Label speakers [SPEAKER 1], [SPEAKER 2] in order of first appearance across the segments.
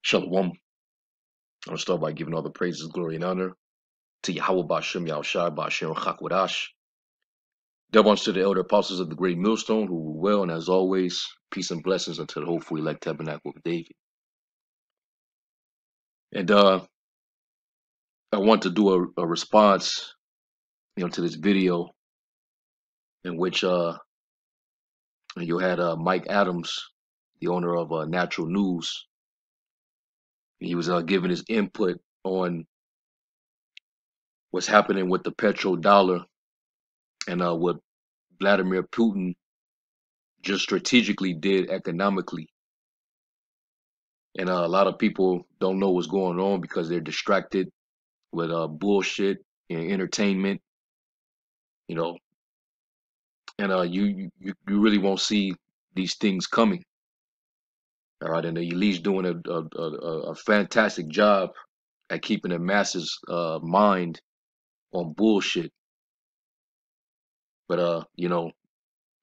[SPEAKER 1] Shalom. I want to start by giving all the praises, glory, and honor to Yahweh Bashem, Yahushai, Bashem, Chakwadash. Double unto the elder apostles of the great millstone who were well, and as always, peace and blessings unto the hopeful elect tabernacle of David. And I want to do a response, to this video in which you had Mike Adams, the owner of Natural News. He was giving his input on what's happening with the petrodollar and what Vladimir Putin just strategically did economically. And a lot of people don't know what's going on because they're distracted with bullshit and entertainment, you know. And you really won't see these things coming. All right, and the elite's doing a fantastic job at keeping the masses mind on bullshit. But the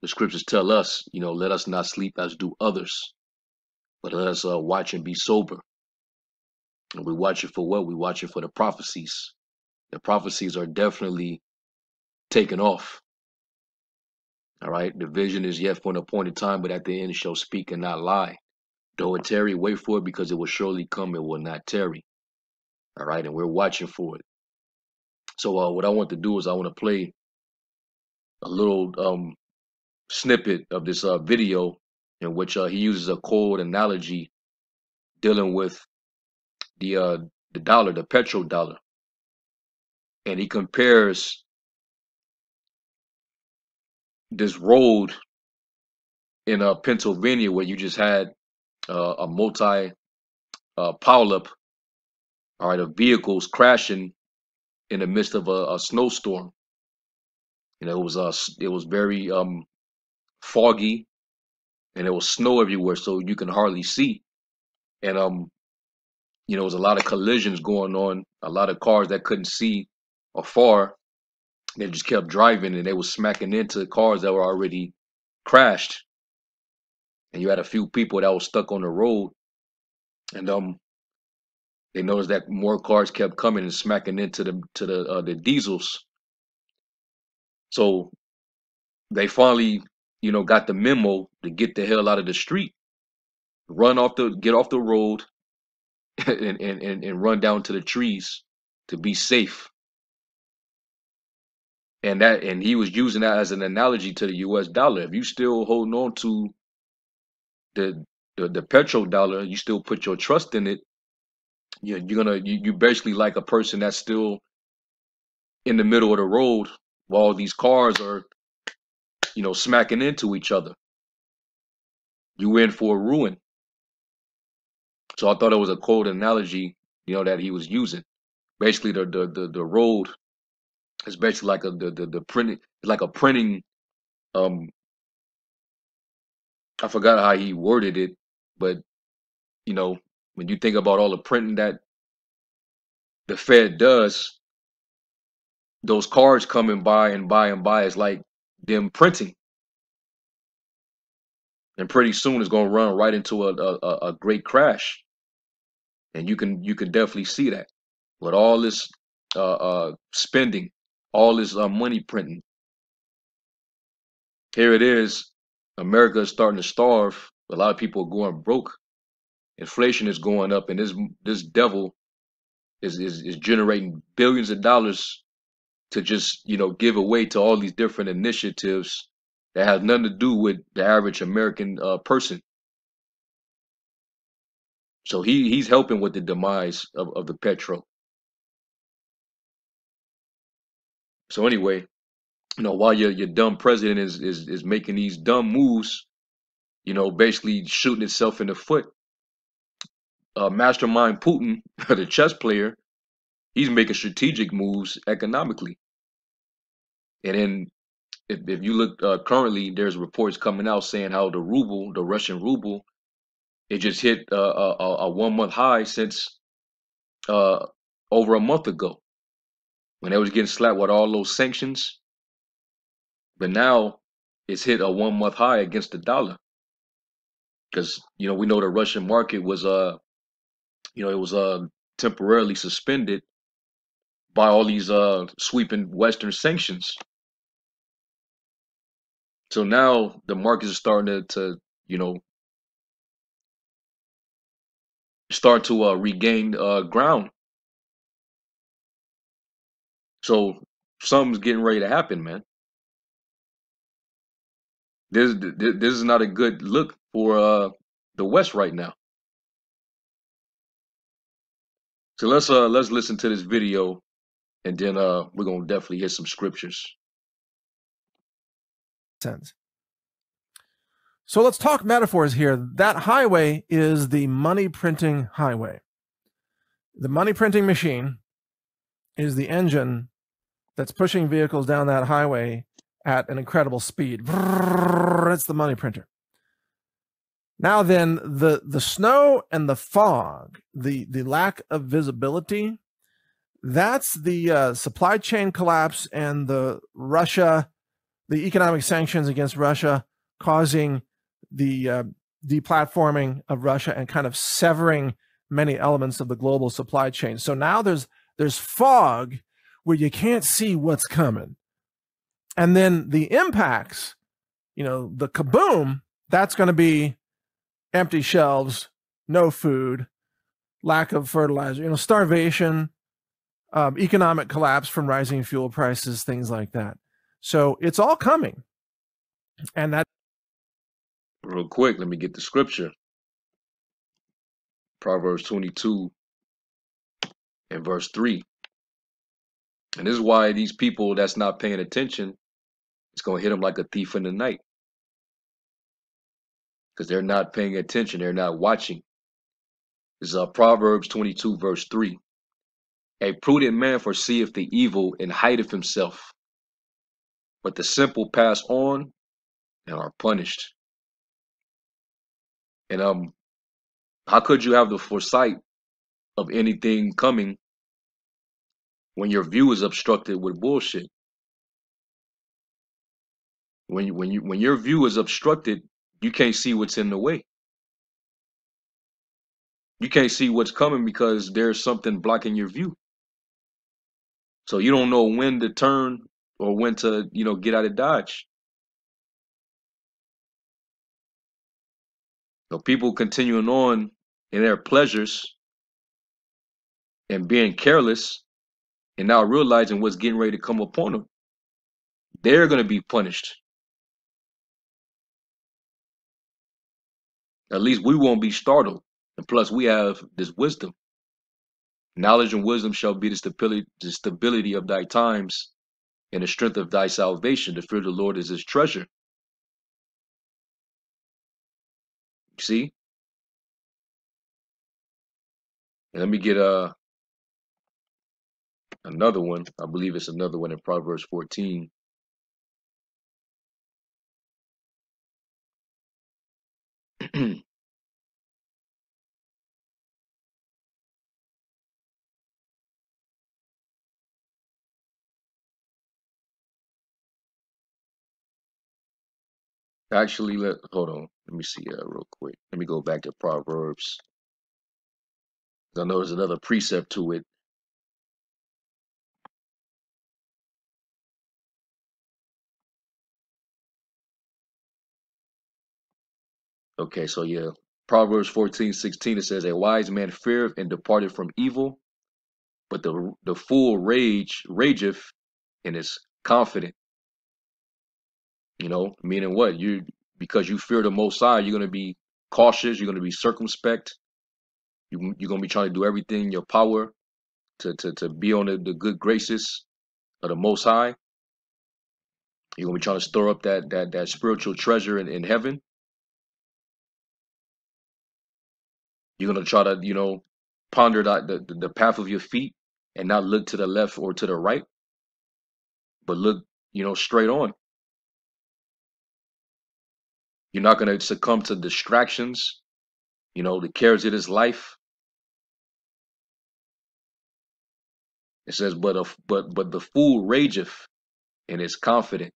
[SPEAKER 1] scriptures tell us, let us not sleep as do others, but let us watch and be sober. And we watch it for what? We watch it for the prophecies. The prophecies are definitely taken off. All right. The vision is yet for an appointed time, but at the end it shall speak and not lie. Though it tarry, wait for it, because it will surely come, it will not tarry. All right. And we're watching for it. So what I want to do is I want to play a little snippet of this video in which he uses a cold analogy dealing with the dollar, the petrodollar. And he compares this road in Pennsylvania where you just had a multi pileup, all right, of vehicles crashing in the midst of a snowstorm. It was very foggy, and there was snow everywhere, so you can hardly see. And there was a lot of collisions going on, a lot of cars that couldn't see afar. They just kept driving, and they were smacking into cars that were already crashed. And you had a few people that were stuck on the road, and they noticed that more cars kept coming and smacking into the diesels. So they finally, got the memo to get the hell out of the street, get off the road, and run down to the trees to be safe. And he was using that as an analogy to the U.S. dollar. If you still holding on to the petrodollar, you still put your trust in it. You basically like a person that's still in the middle of the road while these cars are smacking into each other. You in for a ruin. So I thought it was a cold analogy, that he was using. Basically, the road is basically like the printing, like a printing. I forgot how he worded it, but when you think about all the printing that the Fed does, those cards coming by and by and by is like them printing, and pretty soon it's gonna run right into a great crash, and you can definitely see that with all this spending, all this money printing. Here it is. America is starting to starve. A lot of people are going broke. Inflation is going up, and this devil is generating billions of dollars to just give away to all these different initiatives that has nothing to do with the average American person. So he's helping with the demise of the petro. So anyway, while your dumb president is making these dumb moves, basically shooting itself in the foot. Mastermind Putin, the chess player, he's making strategic moves economically. And then if you look currently, there's reports coming out saying how the ruble, the Russian ruble, it just hit a 1 month high since over a month ago when they was getting slapped with all those sanctions. But now it's hit a 1 month high against the dollar because we know the Russian market was it was temporarily suspended by all these sweeping Western sanctions. So now the markets are starting to you know, start to regain ground. So something's getting ready to happen, man. This is not a good look for the West right now. So let's listen to this video, and then we're gonna definitely hit some scriptures.
[SPEAKER 2] Sense. So let's talk metaphors here. That highway is the money printing highway. The money printing machine is the engine that's pushing vehicles down that highway at an incredible speed. It's the money printer. Now then, the snow and the fog, the lack of visibility, that's the supply chain collapse and the economic sanctions against Russia causing the deplatforming of Russia and kind of severing many elements of the global supply chain. So now there's fog where you can't see what's coming. And then the impacts, the kaboom, that's going to be empty shelves, no food, lack of fertilizer, starvation, economic collapse from rising fuel prices, things like that. So it's all coming. And that,
[SPEAKER 1] Real quick, let me get the scripture. Proverbs 22 and verse 3. And this is why these people that's not paying attention, it's going to hit them like a thief in the night. Because they're not paying attention. They're not watching. This is Proverbs 22 verse 3. A prudent man foreseeth the evil and hideth himself, but the simple pass on and are punished. And how could you have the foresight of anything coming when your view is obstructed with bullshit? When your view is obstructed, you can't see what's in the way. You can't see what's coming because there's something blocking your view. So you don't know when to turn or when to, get out of Dodge. So people continuing on in their pleasures and being careless and not realizing what's getting ready to come upon them. They're going to be punished. At least we won't be startled. And plus, we have this wisdom. Knowledge and wisdom shall be the stability of thy times and the strength of thy salvation. The fear of the Lord is his treasure. You see? And let me get another one. I believe it's another one in Proverbs 14. Actually, hold on. Let me see real quick. Let me go back to Proverbs. I know there's another precept to it. Okay, so yeah. Proverbs 14:16, it says, a wise man feareth and departed from evil, but the fool rageth and is confident. Meaning what? Because you fear the Most High, you're going to be cautious, you're going to be circumspect, you're going to be trying to do everything in your power to be on the good graces of the Most High. You're going to be trying to stir up that spiritual treasure in heaven. You're going to try to, ponder the path of your feet and not look to the left or to the right, but look, straight on. You're not going to succumb to distractions, the cares of this life. It says, but the fool rageth and is confident.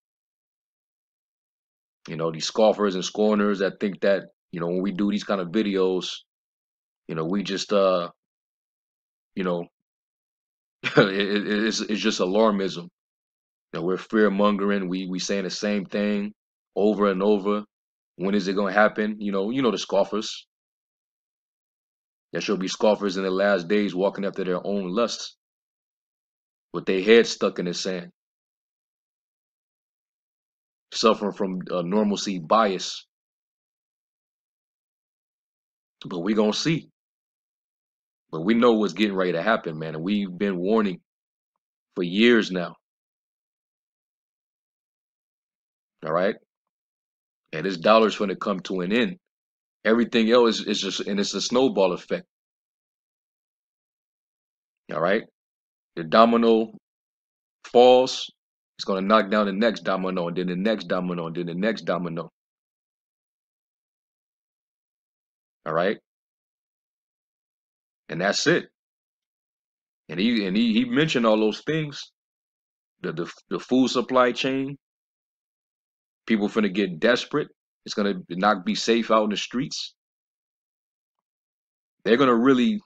[SPEAKER 1] These scoffers and scorners that think that, when we do these kind of videos, we just you know, it's just alarmism. You know, we're fear mongering. We saying the same thing over and over. When is it gonna happen? You know the scoffers. There shall be scoffers in the last days, walking after their own lusts, with their heads stuck in the sand, suffering from normalcy bias. But we gonna see. But we know what's getting ready to happen, man. And we've been warning for years now. All right. And this dollar's going to come to an end. Everything else is just, and it's a snowball effect. All right. The domino falls, it's going to knock down the next domino, and then the next domino, and then the next domino. All right. And that's it. And he mentioned all those things. The food supply chain, people finna get desperate. It's gonna not be safe out in the streets. They're gonna really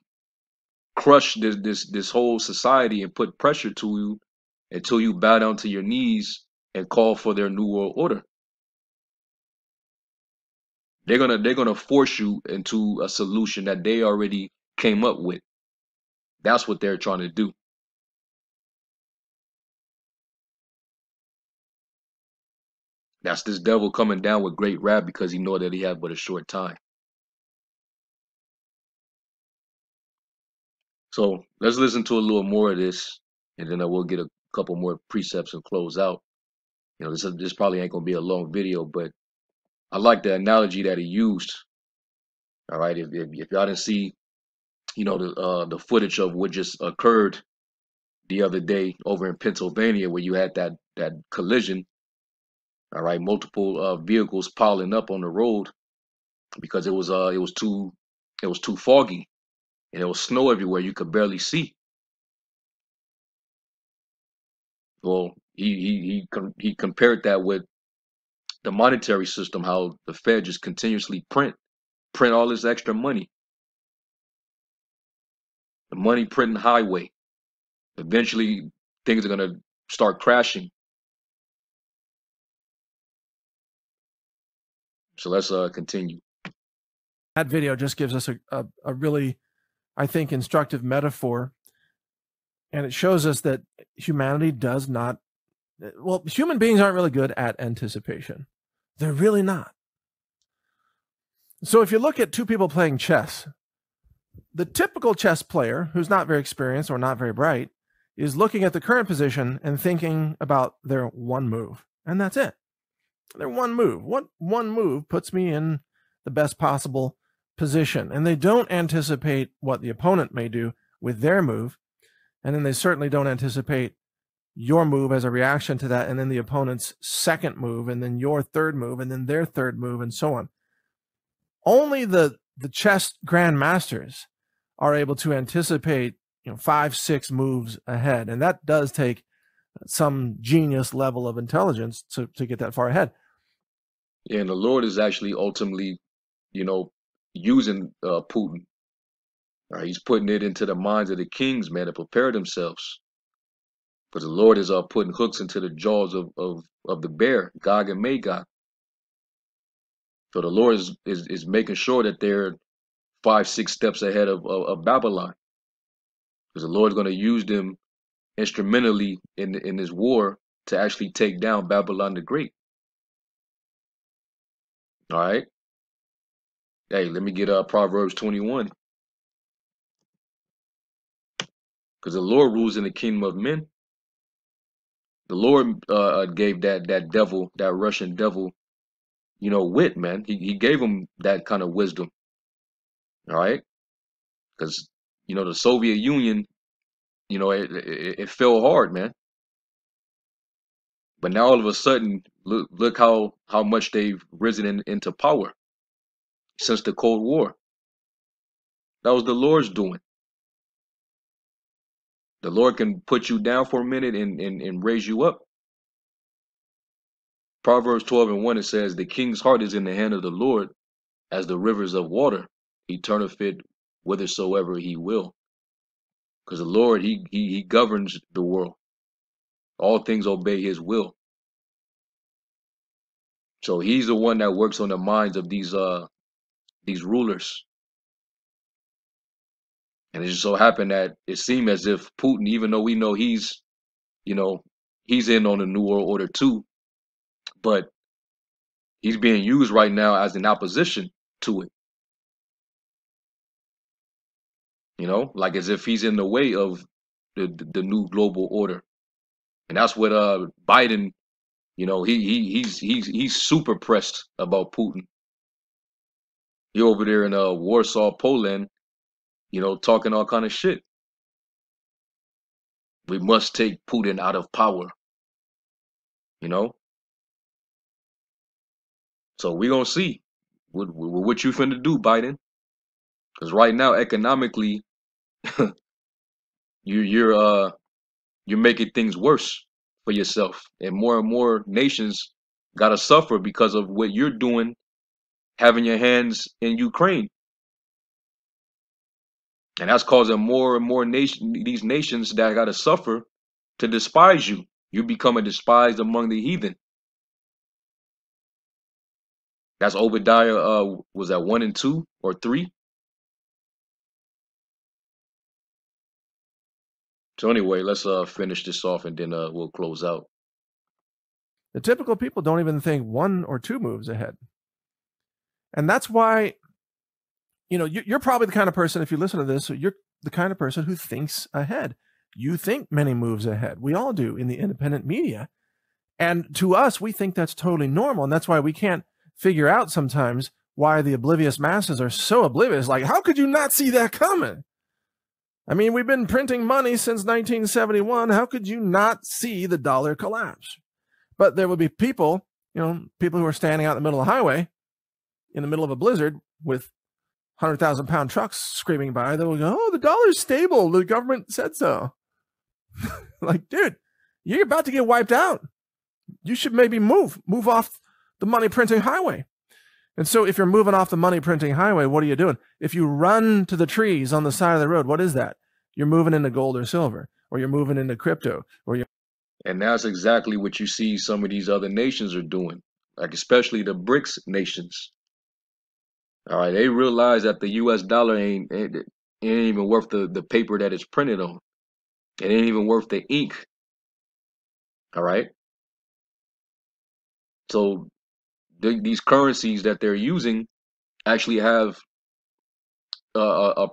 [SPEAKER 1] crush this whole society and put pressure to you until you bow down to your knees and call for their new world order. They're gonna force you into a solution that they already came up with. That's what they're trying to do. That's this devil coming down with great wrath because he know that he had but a short time. So let's listen to a little more of this, and then I will get a couple more precepts and close out. This probably ain't gonna be a long video, but I like the analogy that he used. All right, if y'all didn't see, the footage of what just occurred the other day over in Pennsylvania, where you had that collision. All right, multiple vehicles piling up on the road because it was too foggy and there was snow everywhere. You could barely see. Well, he compared that with the monetary system, how the Fed just continuously print all this extra money, the money printing highway. Eventually, things are gonna start crashing. So let's continue.
[SPEAKER 2] That video just gives us a really, I think, instructive metaphor. And it shows us that humanity does not, well, human beings aren't really good at anticipation. They're really not. So if you look at two people playing chess, the typical chess player, who's not very experienced or not very bright, is looking at the current position and thinking about their one move. And that's it. Their one move. What one move puts me in the best possible position? And they don't anticipate what the opponent may do with their move. And then they certainly don't anticipate your move as a reaction to that, and then the opponent's second move, and then your third move, and then their third move, and so on. Only the chess grandmasters are able to anticipate 5, 6 moves ahead, and that does take some genius level of intelligence to get that far ahead.
[SPEAKER 1] Yeah, and the Lord is actually ultimately, using Putin. He's putting it into the minds of the kings, man, to prepare themselves. Because the Lord is putting hooks into the jaws of the bear, Gog and Magog. So the Lord is making sure that they're 5, 6 steps ahead of Babylon. Because the Lord's going to use them instrumentally in this war to actually take down Babylon the Great. All right. Hey, let me get Proverbs 21. Because the Lord rules in the kingdom of men. The Lord gave that devil, that Russian devil, wit, man. He gave him that kind of wisdom. All right. Because, the Soviet Union, it fell hard, man. But now all of a sudden, look how much they've risen into power since the Cold War. That was the Lord's doing. The Lord can put you down for a minute and raise you up. Proverbs 12:1, it says, the king's heart is in the hand of the Lord as the rivers of water. He turneth it whithersoever he will. because the Lord, he governs the world. All things obey his will. So he's the one that works on the minds of these rulers. And it just so happened that it seemed as if Putin, even though we know he's, he's in on the New World Order too, but he's being used right now as an opposition to it. Like as if he's in the way of the new global order. And that's what Biden, he's super pressed about Putin. He over there in Warsaw, Poland, talking all kind of shit. We must take Putin out of power. So we gonna see what you finna do, Biden. Because right now, economically, you're making things worse for yourself, and more nations gotta suffer because of what you're doing, having your hands in Ukraine, and that's causing more and more these nations that gotta suffer to despise you. You becoming despised among the heathen. That's Obadiah. Was that 1 and 2 or 3? So anyway, let's finish this off and then we'll close out.
[SPEAKER 2] The typical people don't even think 1 or 2 moves ahead. And that's why, you're probably the kind of person, if you listen to this, you're the kind of person who thinks ahead. You think many moves ahead. We all do in the independent media. And to us, we think that's totally normal. And that's why we can't figure out sometimes why the oblivious masses are so oblivious. Like, how could you not see that coming? I mean, we've been printing money since 1971. How could you not see the dollar collapse? But there would be people, people who are standing out in the middle of the highway in the middle of a blizzard with 100,000-pound trucks screaming by. They will go, oh, the dollar's stable. The government said so. Like, dude, you're about to get wiped out. You should maybe move off the money printing highway. And so if you're moving off the money printing highway, what are you doing? If you run to the trees on the side of the road, what is that? You're moving into gold or silver, or you're moving into crypto, or you're...
[SPEAKER 1] And that's exactly what you see some of these other nations are doing, like especially the BRICS nations. All right, they realize that the U.S. dollar ain't even worth the paper that it's printed on. It ain't even worth the ink. All right. So these currencies that they're using actually have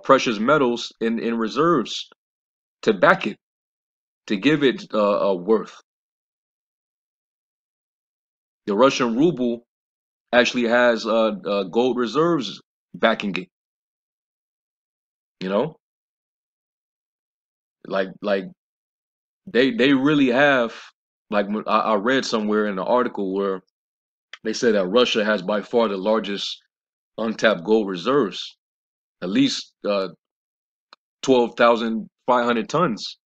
[SPEAKER 1] precious metals in reserves to back it, to give it a worth. The Russian ruble actually has gold reserves backing it. Like they really have. Like I read somewhere in an article where they said that Russia has by far the largest untapped gold reserves, at least 12,500 tons.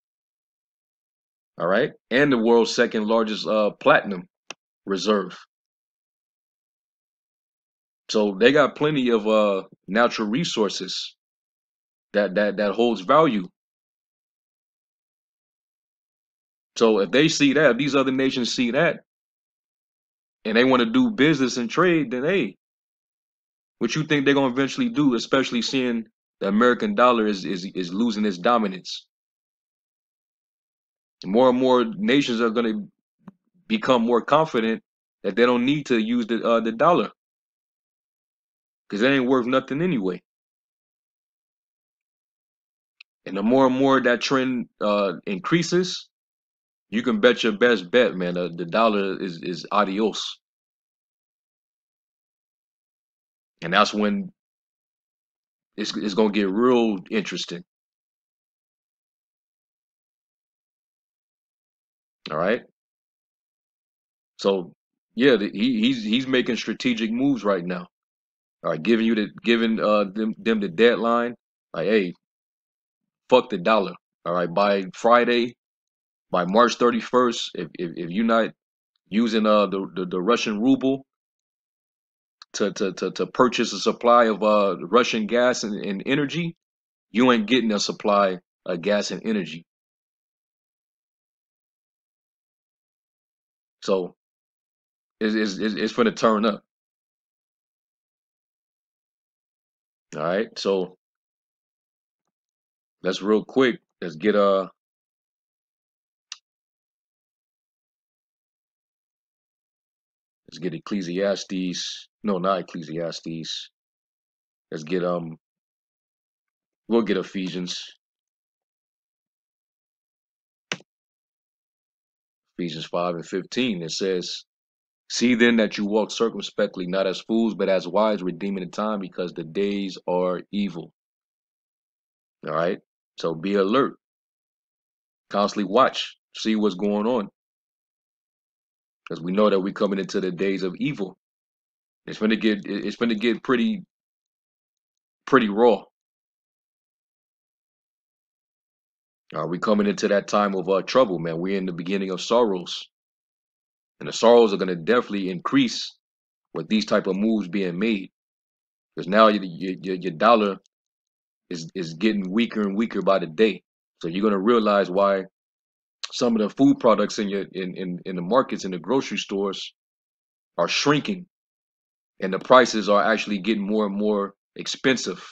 [SPEAKER 1] All right, and the world's second largest platinum reserve. So they got plenty of natural resources that holds value. So if they see that, if these other nations see that, and they want to do business and trade, then hey, what you think they're gonna eventually do? Especially seeing the American dollar is losing its dominance. More and more nations are gonna become more confident that they don't need to use the dollar because it ain't worth nothing anyway. And the more and more that trend increases, you can bet your best bet, man. The dollar is adios, and that's when it's gonna get real interesting. All right. So yeah, he's making strategic moves right now. All right, giving them the deadline. Like, hey, fuck the dollar. All right, by Friday, by March 31st, if you're not using the Russian ruble to purchase a supply of Russian gas and energy, you ain't getting a supply gas and energy. So it's going to turn up. All right. So let's real quick. Let's get Ecclesiastes. No, not Ecclesiastes. Let's get we'll get Ephesians. Ephesians 5:15. It says, "See then that you walk circumspectly, not as fools, but as wise, redeeming the time, because the days are evil." All right. So be alert. Constantly watch. See what's going on. Because we know that we're coming into the days of evil. It's gonna get pretty raw. We coming into that time of trouble, man. We're in the beginning of sorrows. And the sorrows are gonna definitely increase with these type of moves being made. Because now your dollar is getting weaker and weaker by the day. So you're gonna realize why some of the food products in the markets, in the grocery stores, are shrinking, and the prices are actually getting more and more expensive.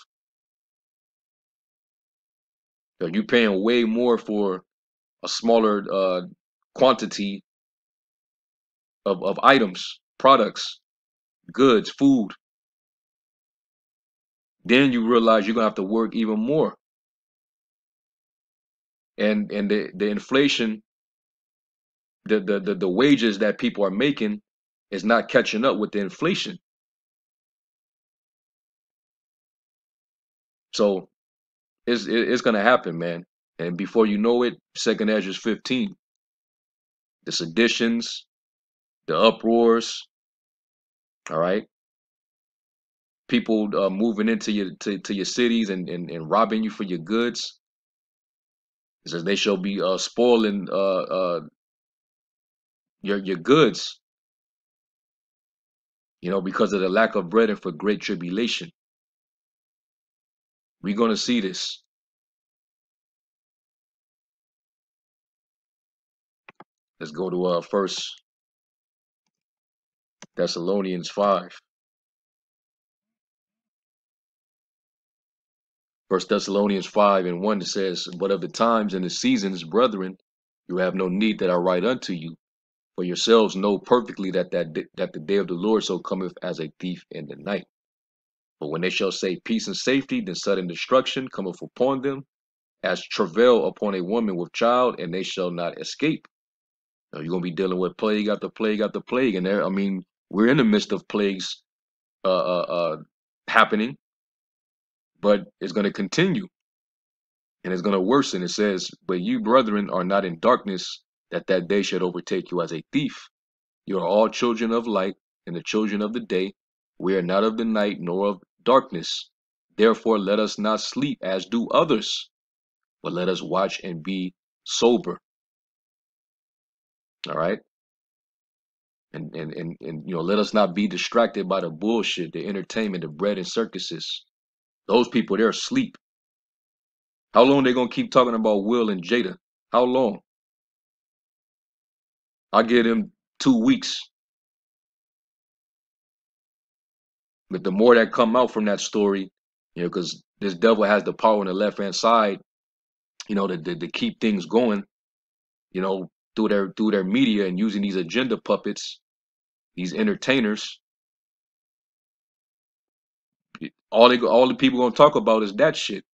[SPEAKER 1] So you're paying way more for a smaller quantity of items, products, goods, food. Then you realize you're gonna have to work even more, and the inflation, the wages that people are making is not catching up with the inflation. So it's gonna happen, man. And before you know it, Second Ezra 15, the seditions, the uproars, all right, people moving into to your cities and robbing you for your goods. It says they shall be spoiling your goods, because of the lack of bread and for great tribulation. We're gonna see this. Let's go to First Thessalonians 5. First Thessalonians 5:1, it says, "But of the times and the seasons, brethren, you have no need that I write unto you. For yourselves know perfectly that the day of the Lord so cometh as a thief in the night. But when they shall say peace and safety, then sudden destruction cometh upon them, as travail upon a woman with child, and they shall not escape." Now, you're gonna be dealing with plague after plague after plague, and there, I mean, we're in the midst of plagues happening, but it's gonna continue and it's gonna worsen. It says, "But you, brethren, are not in darkness, that day should overtake you as a thief. You are all children of light and the children of the day. We are not of the night nor of darkness. Therefore, let us not sleep as do others, but let us watch and be sober." All right. And let us not be distracted by the bullshit, the entertainment, the bread and circuses. Those people, they're asleep. How long they gonna keep talking about Will and Jada? How long? I give them 2 weeks. But the more that come out from that story, because this devil has the power on the left hand side, to keep things going, through their media and using these agenda puppets, these entertainers. All the people gonna talk about is that shit.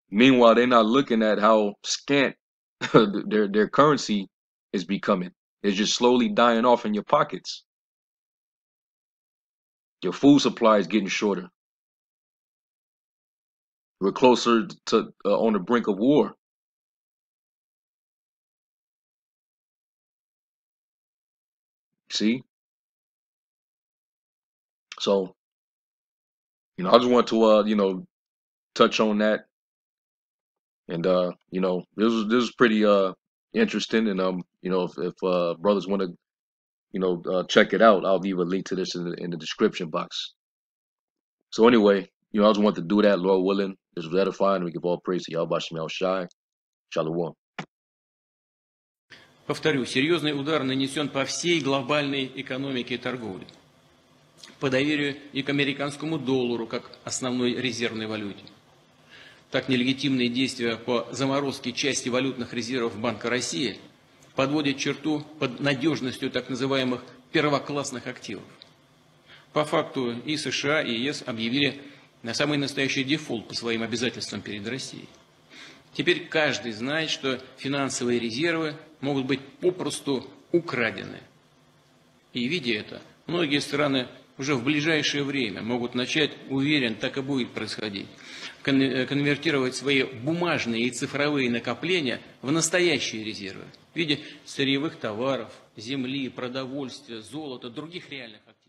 [SPEAKER 1] Meanwhile, they're not looking at how scant their currency is becoming. It's just slowly dying off in your pockets. Your food supply is getting shorter. We're closer to on the brink of war. See, so I just want to touch on that, and this is pretty interesting, and if brothers want to check it out, I'll leave a link to this in the description box. So anyway, I just want to do that, Lord willing. This was edifying. We give all praise to Yahweh Shem Shai. Shalom.
[SPEAKER 3] Повторю, серьезный удар нанесен по всей глобальной экономике и торговле, по доверию и к американскому доллару как основной резервной валюте. Так нелегитимные действия по заморозке части валютных резервов Банка России подводят черту под надежностью так называемых первоклассных активов. По факту и США, и ЕС объявили на самый настоящий дефолт по своим обязательствам перед Россией. Теперь каждый знает, что финансовые резервы могут быть попросту украдены. И видя это, многие страны уже в ближайшее время могут начать, уверен, так и будет происходить, конвертировать свои бумажные и цифровые накопления в настоящие резервы в виде сырьевых товаров, земли, продовольствия, золота, других реальных активов.